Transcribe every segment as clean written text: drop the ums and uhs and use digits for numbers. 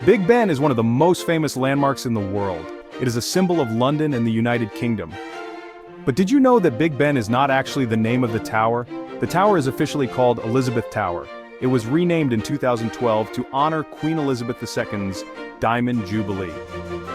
Big Ben is one of the most famous landmarks in the world. It is a symbol of London and the United Kingdom. But did you know that Big Ben is not actually the name of the tower? The tower is officially called Elizabeth Tower. It was renamed in 2012 to honor Queen Elizabeth II's Diamond Jubilee.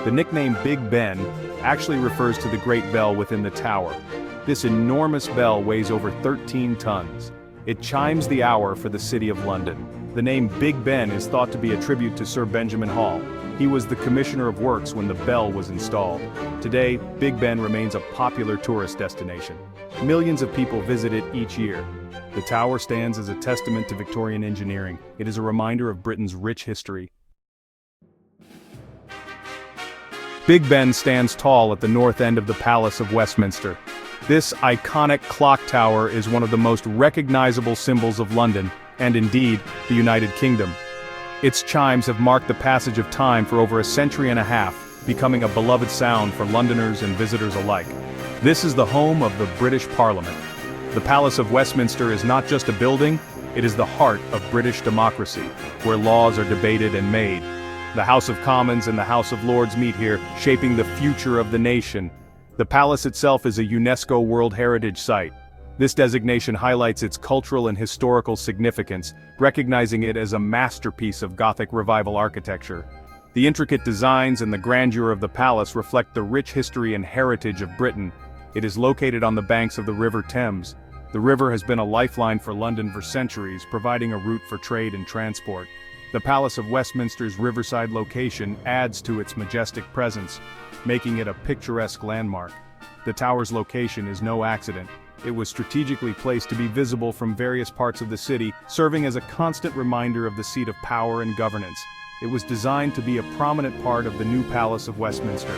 The nickname Big Ben actually refers to the Great Bell within the tower. This enormous bell weighs over 13 tons. It chimes the hour for the City of London. The name Big Ben is thought to be a tribute to Sir Benjamin Hall. He was the Commissioner of Works when the bell was installed. Today, Big Ben remains a popular tourist destination. Millions of people visit it each year. The tower stands as a testament to Victorian engineering. It is a reminder of Britain's rich history. Big Ben stands tall at the north end of the Palace of Westminster. This iconic clock tower is one of the most recognizable symbols of London, and indeed, the United Kingdom. Its chimes have marked the passage of time for over a century and a half, becoming a beloved sound for Londoners and visitors alike. This is the home of the British Parliament. The Palace of Westminster is not just a building, it is the heart of British democracy, where laws are debated and made. The House of Commons and the House of Lords meet here, shaping the future of the nation. The palace itself is a UNESCO World Heritage Site. This designation highlights its cultural and historical significance, recognizing it as a masterpiece of Gothic Revival architecture. The intricate designs and the grandeur of the palace reflect the rich history and heritage of Britain. It is located on the banks of the River Thames. The river has been a lifeline for London for centuries, providing a route for trade and transport. The Palace of Westminster's riverside location adds to its majestic presence, making it a picturesque landmark. The tower's location is no accident. It was strategically placed to be visible from various parts of the city, serving as a constant reminder of the seat of power and governance. It was designed to be a prominent part of the new Palace of Westminster.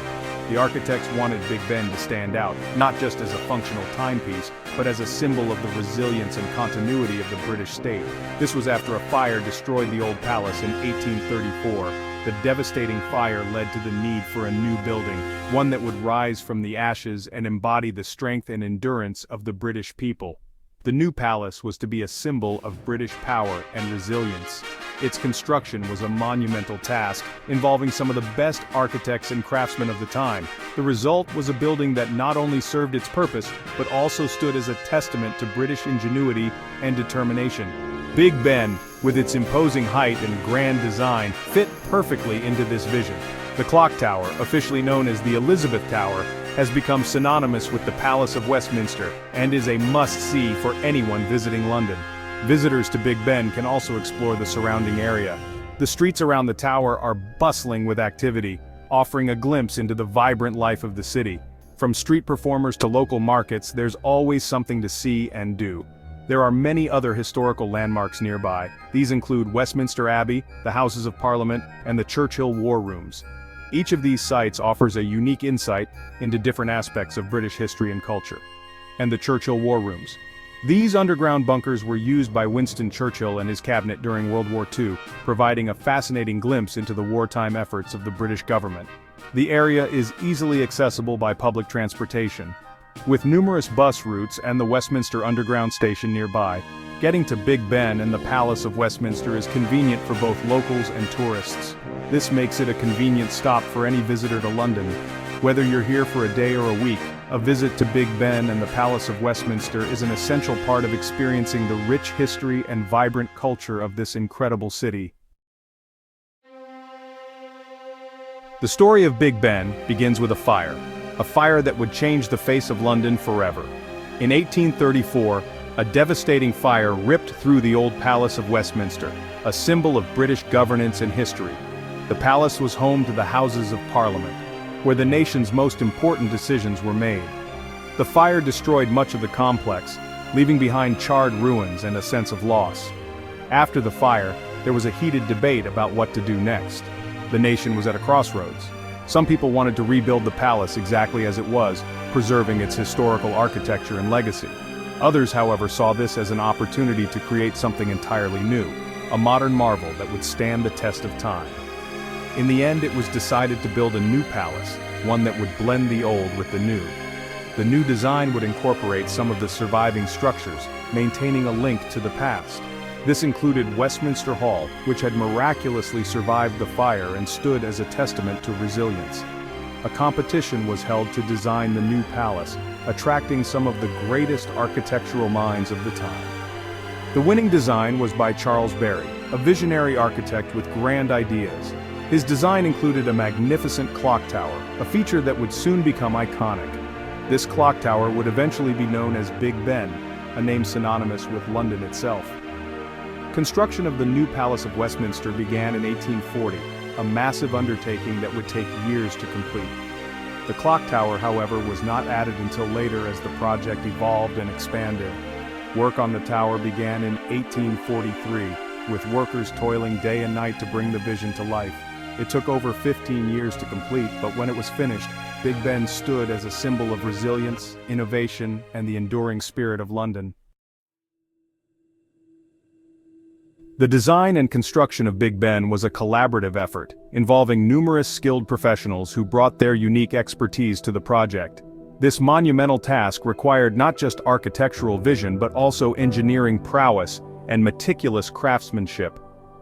The architects wanted Big Ben to stand out, not just as a functional timepiece, but as a symbol of the resilience and continuity of the British state. This was after a fire destroyed the old palace in 1834. The devastating fire led to the need for a new building, one that would rise from the ashes and embody the strength and endurance of the British people. The new palace was to be a symbol of British power and resilience. Its construction was a monumental task, involving some of the best architects and craftsmen of the time. The result was a building that not only served its purpose, but also stood as a testament to British ingenuity and determination. Big Ben, with its imposing height and grand design, fit perfectly into this vision. The clock tower, officially known as the Elizabeth Tower, has become synonymous with the Palace of Westminster and is a must-see for anyone visiting London. Visitors to Big Ben can also explore the surrounding area. The streets around the tower are bustling with activity, offering a glimpse into the vibrant life of the city. From street performers to local markets, there's always something to see and do. There are many other historical landmarks nearby. These include Westminster Abbey, the Houses of Parliament, and the Churchill War Rooms. Each of these sites offers a unique insight into different aspects of British history and culture. And the Churchill War Rooms. These underground bunkers were used by Winston Churchill and his cabinet during World War II, providing a fascinating glimpse into the wartime efforts of the British government. The area is easily accessible by public transportation. With numerous bus routes and the Westminster Underground station nearby, getting to Big Ben and the Palace of Westminster is convenient for both locals and tourists. This makes it a convenient stop for any visitor to London. Whether you're here for a day or a week, a visit to Big Ben and the Palace of Westminster is an essential part of experiencing the rich history and vibrant culture of this incredible city. The story of Big Ben begins with a fire that would change the face of London forever. In 1834, a devastating fire ripped through the old Palace of Westminster, a symbol of British governance and history. The palace was home to the Houses of Parliament, where the nation's most important decisions were made. The fire destroyed much of the complex, leaving behind charred ruins and a sense of loss. After the fire, there was a heated debate about what to do next. The nation was at a crossroads. Some people wanted to rebuild the palace exactly as it was, preserving its historical architecture and legacy. Others, however, saw this as an opportunity to create something entirely new, a modern marvel that would stand the test of time. In the end, it was decided to build a new palace, one that would blend the old with the new. The new design would incorporate some of the surviving structures, maintaining a link to the past. This included Westminster Hall, which had miraculously survived the fire and stood as a testament to resilience. A competition was held to design the new palace, attracting some of the greatest architectural minds of the time. The winning design was by Charles Barry, a visionary architect with grand ideas. His design included a magnificent clock tower, a feature that would soon become iconic. This clock tower would eventually be known as Big Ben, a name synonymous with London itself. Construction of the new Palace of Westminster began in 1840, a massive undertaking that would take years to complete. The clock tower, however, was not added until later as the project evolved and expanded. Work on the tower began in 1843, with workers toiling day and night to bring the vision to life. It took over 15 years to complete, but when it was finished, Big Ben stood as a symbol of resilience, innovation, and the enduring spirit of London. The design and construction of Big Ben was a collaborative effort, involving numerous skilled professionals who brought their unique expertise to the project. This monumental task required not just architectural vision but also engineering prowess and meticulous craftsmanship.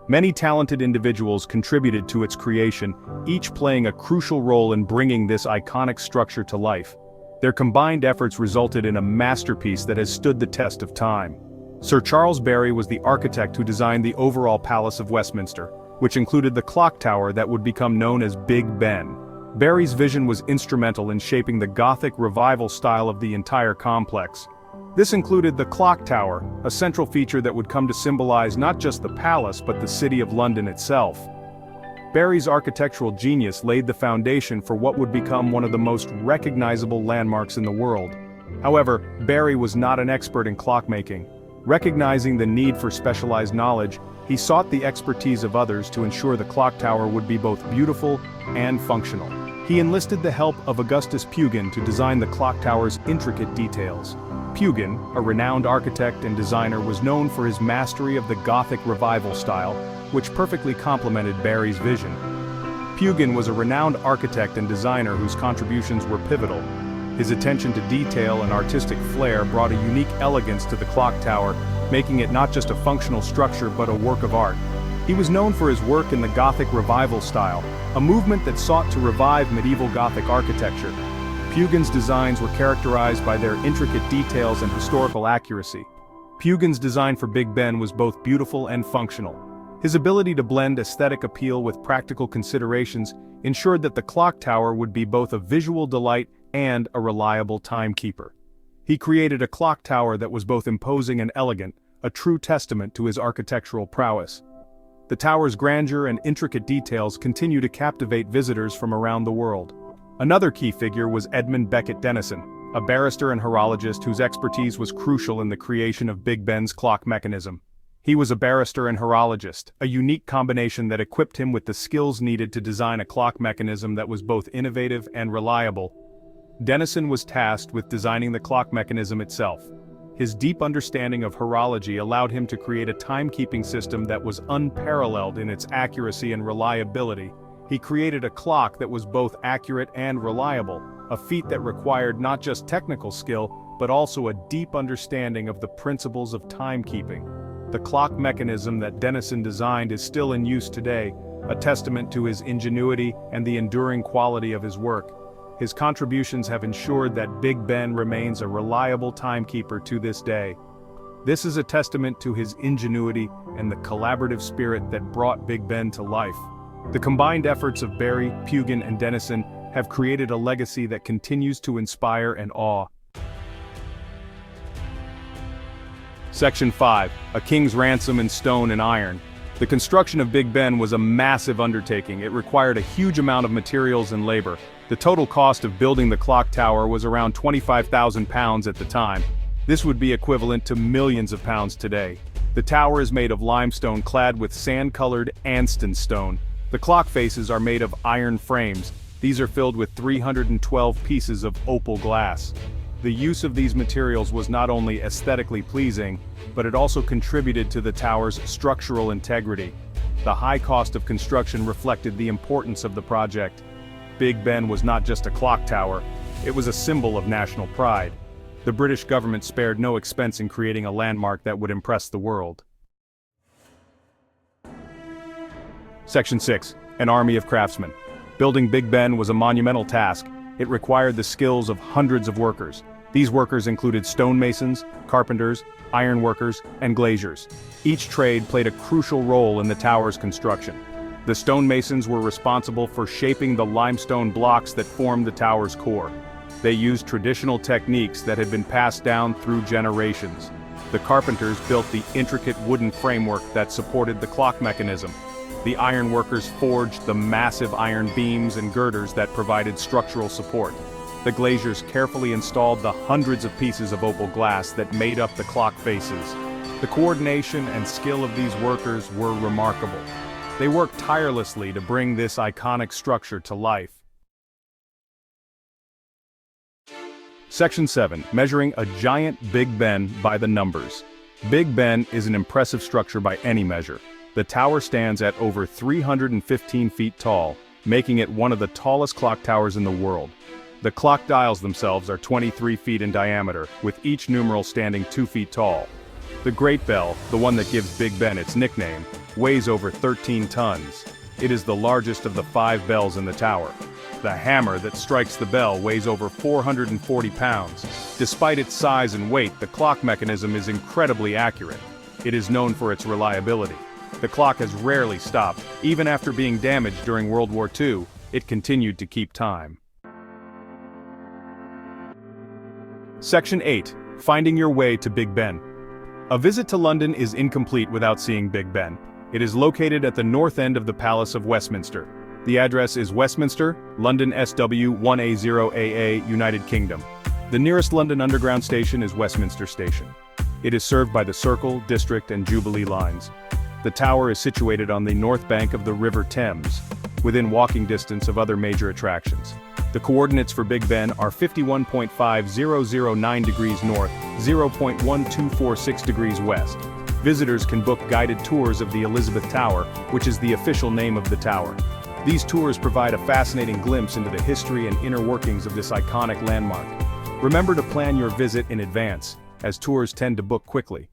Many talented individuals contributed to its creation, each playing a crucial role in bringing this iconic structure to life. Their combined efforts resulted in a masterpiece that has stood the test of time. Sir Charles Barry was the architect who designed the overall Palace of Westminster, which included the clock tower that would become known as Big Ben. Barry's vision was instrumental in shaping the Gothic revival style of the entire complex. This included the clock tower, a central feature that would come to symbolize not just the palace but the City of London itself. Barry's architectural genius laid the foundation for what would become one of the most recognizable landmarks in the world. However, Barry was not an expert in clockmaking. Recognizing the need for specialized knowledge, he sought the expertise of others to ensure the clock tower would be both beautiful and functional. He enlisted the help of Augustus Pugin to design the clock tower's intricate details. Pugin, a renowned architect and designer, was known for his mastery of the Gothic revival style, which perfectly complemented Barry's vision. Pugin was a renowned architect and designer whose contributions were pivotal. His attention to detail and artistic flair brought a unique elegance to the clock tower, making it not just a functional structure but a work of art. He was known for his work in the Gothic revival style, a movement that sought to revive medieval Gothic architecture. Pugin's designs were characterized by their intricate details and historical accuracy. Pugin's design for Big Ben was both beautiful and functional. His ability to blend aesthetic appeal with practical considerations ensured that the clock tower would be both a visual delight and a reliable timekeeper. He created a clock tower that was both imposing and elegant, a true testament to his architectural prowess. The tower's grandeur and intricate details continue to captivate visitors from around the world. Another key figure was Edmund Beckett Denison, a barrister and horologist whose expertise was crucial in the creation of Big Ben's clock mechanism. He was a barrister and horologist, a unique combination that equipped him with the skills needed to design a clock mechanism that was both innovative and reliable. Denison was tasked with designing the clock mechanism itself. His deep understanding of horology allowed him to create a timekeeping system that was unparalleled in its accuracy and reliability. He created a clock that was both accurate and reliable, a feat that required not just technical skill, but also a deep understanding of the principles of timekeeping. The clock mechanism that Denison designed is still in use today, a testament to his ingenuity and the enduring quality of his work. His contributions have ensured that Big Ben remains a reliable timekeeper to this day. This is a testament to his ingenuity and the collaborative spirit that brought Big Ben to life. The combined efforts of Barry, Pugin, and Denison have created a legacy that continues to inspire and awe. Section 5. A King's Ransom in Stone and Iron. The construction of Big Ben was a massive undertaking. It required a huge amount of materials and labor. The total cost of building the clock tower was around £25,000 at the time. This would be equivalent to millions of pounds today. The tower is made of limestone clad with sand-colored Anston stone. The clock faces are made of iron frames. These are filled with 312 pieces of opal glass. The use of these materials was not only aesthetically pleasing, but it also contributed to the tower's structural integrity. The high cost of construction reflected the importance of the project. Big Ben was not just a clock tower, it was a symbol of national pride. The British government spared no expense in creating a landmark that would impress the world. Section 6. An Army of Craftsmen. Building Big Ben was a monumental task. It required the skills of hundreds of workers. These workers included stonemasons, carpenters, ironworkers, and glaziers. Each trade played a crucial role in the tower's construction. The stonemasons were responsible for shaping the limestone blocks that formed the tower's core. They used traditional techniques that had been passed down through generations. The carpenters built the intricate wooden framework that supported the clock mechanism. The ironworkers forged the massive iron beams and girders that provided structural support. The glaziers carefully installed the hundreds of pieces of opal glass that made up the clock faces. The coordination and skill of these workers were remarkable. They worked tirelessly to bring this iconic structure to life. Section 7. Measuring a giant Big Ben by the numbers. Big Ben is an impressive structure by any measure. The tower stands at over 315 feet tall, making it one of the tallest clock towers in the world. The clock dials themselves are 23 feet in diameter, with each numeral standing 2 feet tall. The Great Bell, the one that gives Big Ben its nickname, weighs over 13 tons. It is the largest of the 5 bells in the tower. The hammer that strikes the bell weighs over 440 pounds. Despite its size and weight, the clock mechanism is incredibly accurate. It is known for its reliability. The clock has rarely stopped. Even after being damaged during World War II, it continued to keep time. Section 8. Finding your way to Big Ben. A visit to London is incomplete without seeing Big Ben. It is located at the north end of the Palace of Westminster. The address is Westminster, London SW 1A0AA, United Kingdom. The nearest London Underground station is Westminster Station. It is served by the Circle, District and Jubilee lines. The tower is situated on the north bank of the River Thames, within walking distance of other major attractions. The coordinates for Big Ben are 51.5009 degrees north, 0.1246 degrees west. Visitors can book guided tours of the Elizabeth Tower, which is the official name of the tower. These tours provide a fascinating glimpse into the history and inner workings of this iconic landmark. Remember to plan your visit in advance, as tours tend to book quickly.